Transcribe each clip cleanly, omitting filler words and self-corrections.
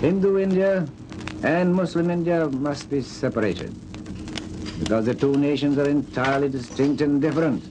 Hindu India and Muslim India must be separated because the two nations are entirely distinct and different.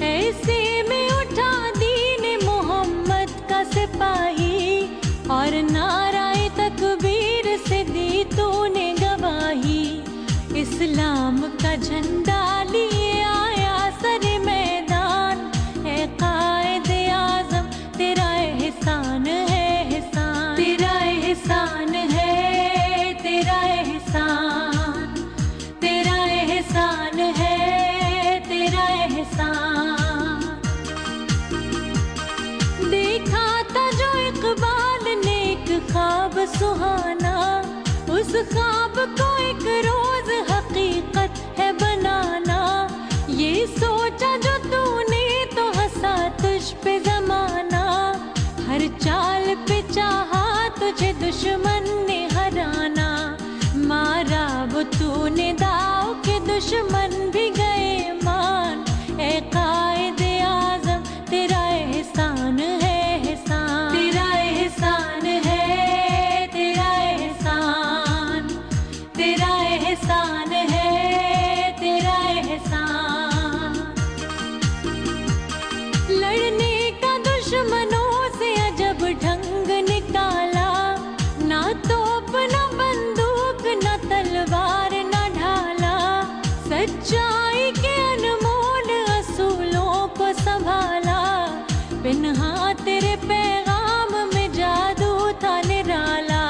ऐसे में उठा दीन मोहम्मद का सिपाही और नाराए तकबीर से दी तूने गवाही। इस्लाम का झंडा लिए आया सर मैदान, ए कायदे आज़म तेरा एहसान है एहसान, तेरा एहसान है, तेरा एहसान, तेरा एहसान है, तेरा एहसान। देखा था जो इकबाल ने एक ख्वाब सुहाना, उस ख्वाब को एक रोज हकीकत है बनाना। ये सोचा जो तूने तो हंसा तुझ पे जमाना, हर चाल पे चाहा तुझे दुश्मन ने हराना। मारा वो तूने दाव के दुश्मन भी गए मान, ए कायदे आज़म तेरा एहसान है एहसान, तेरा एहसान है, तेरा एहसान, तेरा एहसान है, तेरा एहसान। लड़ने का दुश्मनों से अजब ढंग निकाला, ना तोप ना बंदूक ना तलवार ना ढाला। सच्चाई के अनमोल असूलों को संभाला, पिन्हा तेरे पैगाम में जादू था निराला।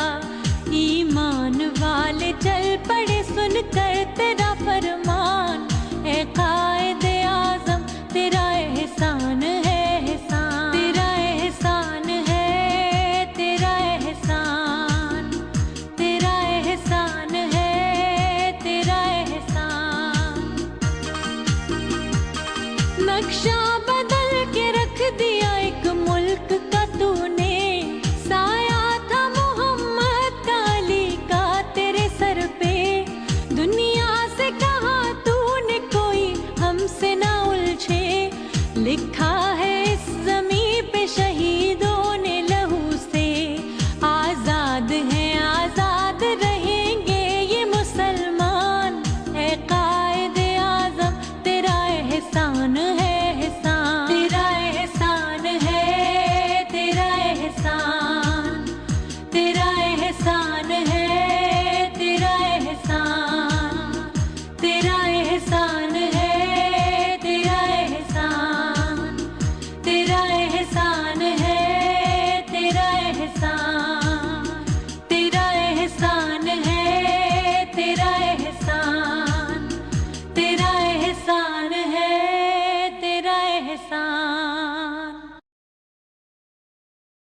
ईमान वाले चल पड़े सुनकर तेरा फरमान, ए कायदे आज़म तेरा एहसान है एहसान, तेरा एहसान है, तेरा एहसान, तेरा एहसान है, तेरा एहसान। नक्शा बदल के रख दिया एक मुल्क का तूने, साया था मोहम्मद का अली का तेरे सर पे। दुनिया से कहा तूने कोई हमसे ना उलझे, लिखा